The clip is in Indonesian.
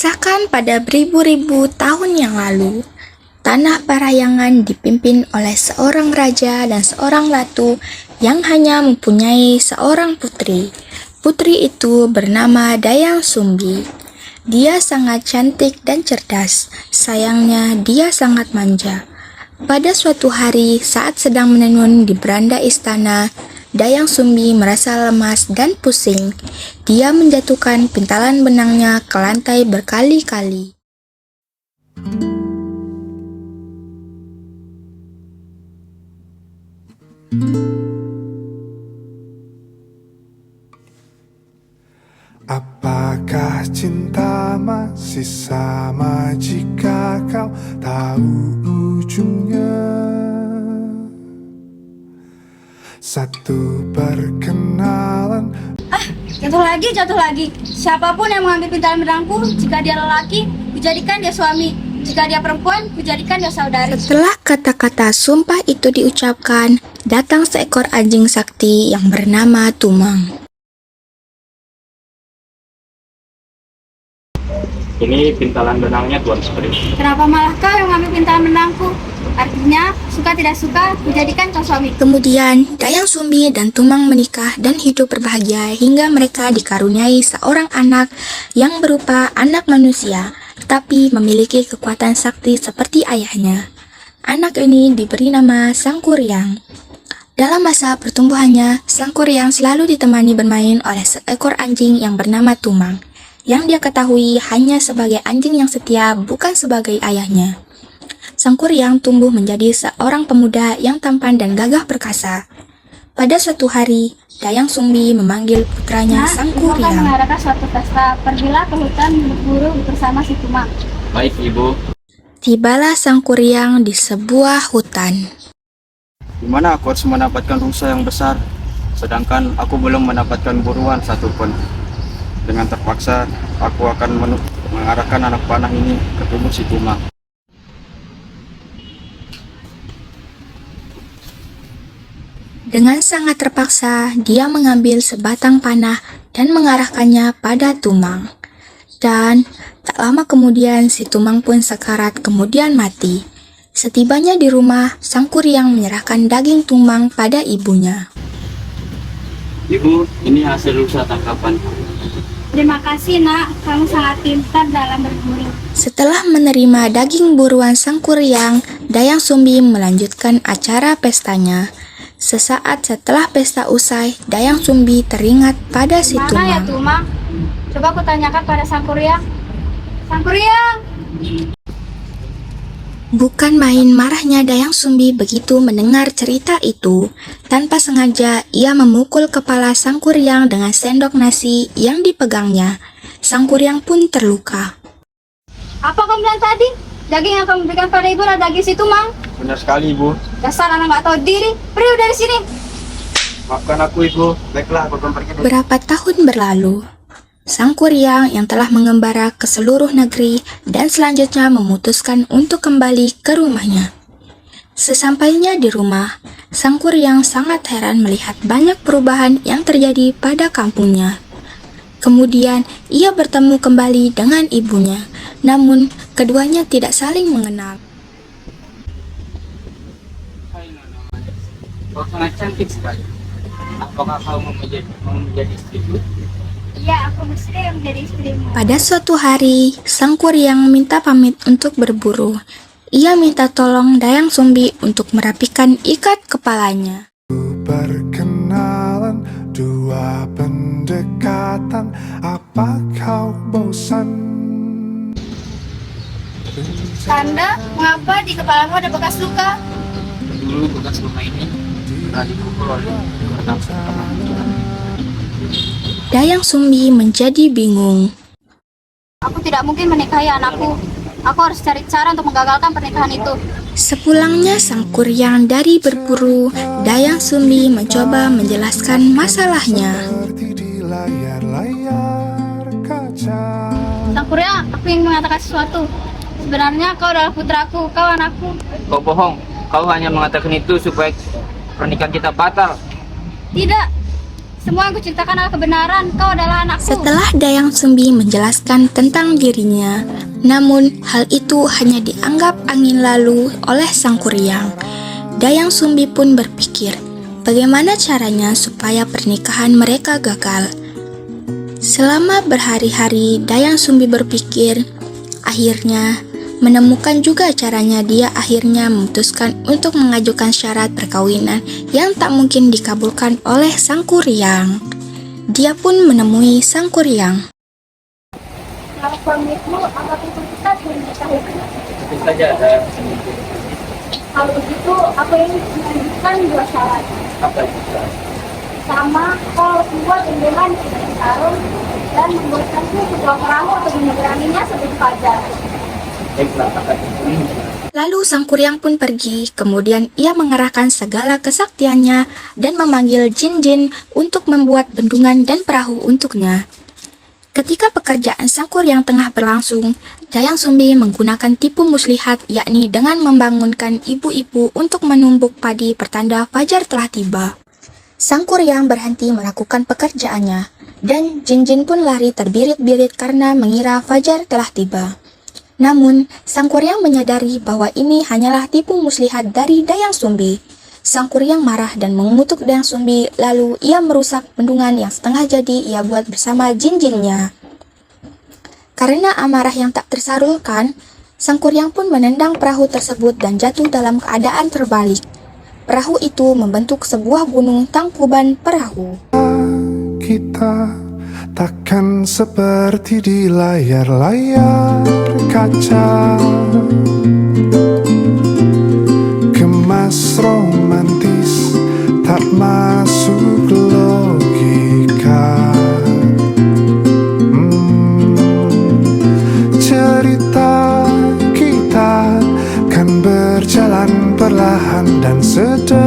Dikisahkan pada beribu-ribu tahun yang lalu, tanah Parahyangan dipimpin oleh seorang raja dan seorang ratu yang hanya mempunyai seorang putri. Putri itu bernama Dayang Sumbi. Dia sangat cantik dan cerdas. Sayangnya, dia sangat manja. Pada suatu hari, saat sedang menenun di beranda istana, Dayang Sumbi merasa lemas dan pusing. Dia menjatuhkan pintalan benangnya ke lantai berkali-kali. Apakah cinta masih sama jika kau tahu ujungnya? Satu perkenalan. Jatuh lagi. Siapapun yang mengambil pintalan benangku, jika dia lelaki, kujadikan dia suami. Jika dia perempuan, kujadikan dia saudari. Setelah kata-kata sumpah itu diucapkan, datang seekor anjing sakti yang bernama Tumang. Ini pintalan benangnya Tuan Supri. Kenapa malah kau yang mengambil pintalan benangku? Artinya, suka tidak suka, kujadikan kau suami. Kemudian, Dayang Sumbi dan Tumang menikah dan hidup berbahagia hingga mereka dikaruniai seorang anak yang berupa anak manusia, tapi memiliki kekuatan sakti seperti ayahnya. Anak ini diberi nama Sangkuriang. Dalam masa pertumbuhannya, Sangkuriang selalu ditemani bermain oleh seekor anjing yang bernama Tumang, yang dia ketahui hanya sebagai anjing yang setia, bukan sebagai ayahnya. Sangkuriang tumbuh menjadi seorang pemuda yang tampan dan gagah perkasa. Pada suatu hari, Dayang Sumbi memanggil putranya Ibu akan Sangkuriang. mengadakan suatu pesta. Pergilah ke hutan berburu bersama si Tumang. Baik, Ibu. Tibalah Sangkuriang di sebuah hutan. Di mana aku harus mendapatkan rusa yang besar, sedangkan aku belum mendapatkan buruan satupun. Dengan terpaksa, aku akan mengarahkan anak panah ini ke tubuh si Tumang. Dengan sangat terpaksa, dia mengambil sebatang panah dan mengarahkannya pada Tumang. Dan tak lama kemudian si Tumang pun sekarat kemudian mati. Setibanya di rumah, Sangkuriang menyerahkan daging Tumang pada ibunya. Ibu, ini hasil rusa tangkapan. Terima kasih, Nak. Kamu sangat pintar dalam berburu. Setelah menerima daging buruan Sangkuriang, Dayang Sumbi melanjutkan acara pestanya. Sesaat setelah pesta usai, Dayang Sumbi teringat pada si Mana ya Tumang. Tumang? Coba aku tanyakan pada Sangkuriang. Sangkuriang! Bukan main marahnya Dayang Sumbi begitu mendengar cerita itu. Tanpa sengaja, ia memukul kepala Sangkuriang dengan sendok nasi yang dipegangnya. Sangkuriang pun terluka. Apa kau bilang tadi? Daging yang kamu berikan pada ibu adalah daging si Tumang. Benar sekali, Ibu. Dasar anak nggak tahu diri. Pergi dari sini. Maafkan aku, Ibu. Baiklah, aku akan pergi dulu. Berapa tahun berlalu, Sangkuriang yang telah mengembara ke seluruh negeri dan selanjutnya memutuskan untuk kembali ke rumahnya. Sesampainya di rumah, Sangkuriang sangat heran melihat banyak perubahan yang terjadi pada kampungnya. Kemudian, ia bertemu kembali dengan ibunya, namun keduanya tidak saling mengenal. Hai Nona Manis. Kau sangat cantik sekali. Apakah kau mau menjadi istriku? Iya, aku mesti menjadi istrimu. Pada suatu hari, Sangkuriang minta pamit untuk berburu. Ia minta tolong Dayang Sumbi untuk merapikan ikat kepalanya. Perkenalan, dua pendekatan. Apa kau bosan? Tanda, mengapa di kepalamu ada bekas luka? Dulu bekas rumah ini pernah dipukul oleh orang Dayang Sumbi menjadi bingung. Aku tidak mungkin menikahi anakku. Aku harus cari cara untuk menggagalkan pernikahan itu. Sepulangnya Sangkuriang dari berburu, Dayang Sumbi mencoba menjelaskan masalahnya. Seperti di layar-layar kaca. Sangkuriang, aku ingin mengatakan sesuatu. Sebenarnya kau adalah putraku, kau anakku. Kau bohong. Kau hanya mengatakan itu supaya pernikahan kita batal. Tidak. Semua yang kuceritakan adalah kebenaran. Kau adalah anakku. Setelah Dayang Sumbi menjelaskan tentang dirinya, namun hal itu hanya dianggap angin lalu oleh Sang Kuryang. Dayang Sumbi pun berpikir, bagaimana caranya supaya pernikahan mereka gagal. Selama berhari-hari Dayang Sumbi berpikir, akhirnya menemukan juga caranya. Dia akhirnya memutuskan untuk mengajukan syarat perkawinan yang tak mungkin dikabulkan oleh Sang Kuryang. Dia pun menemui Sang Kuryang. Kalau pemilikmu, apa itu kita belum diketahui? Tentu saja ada Kalau begitu, aku ingin mengajukan 2 syarat. apa itu? Sama, kau harus membuat bendungan di Karun dan membuatkanku sebuah perahu untuk menyeberanginya sebelum fajar. Baiklah, akan itu. Lalu Sang Kuryang pun pergi, kemudian ia mengerahkan segala kesaktiannya dan memanggil jin-jin untuk membuat bendungan dan perahu untuknya. Ketika pekerjaan Sang Kuryang tengah berlangsung, Dayang Sumbi menggunakan tipu muslihat, yakni dengan membangunkan ibu-ibu untuk menumbuk padi pertanda fajar telah tiba. Sang Kuryang berhenti melakukan pekerjaannya, dan jin-jin pun lari terbirit-birit karena mengira fajar telah tiba. Namun, Sang Kuryang menyadari bahwa ini hanyalah tipu muslihat dari Dayang Sumbi. Sang Kuryang marah dan mengutuk Dayang Sumbi, lalu ia merusak bendungan yang setengah jadi ia buat bersama jin-jinnya. Karena amarah yang tak tersalurkan, Sang Kuryang pun menendang perahu tersebut dan jatuh dalam keadaan terbalik. Perahu itu membentuk sebuah gunung tangkuban perahu. Kita takkan seperti di layar-layar kaca, gemas romantis tak masuk logika. Cerita kita kan berjalan perlahan dan sedang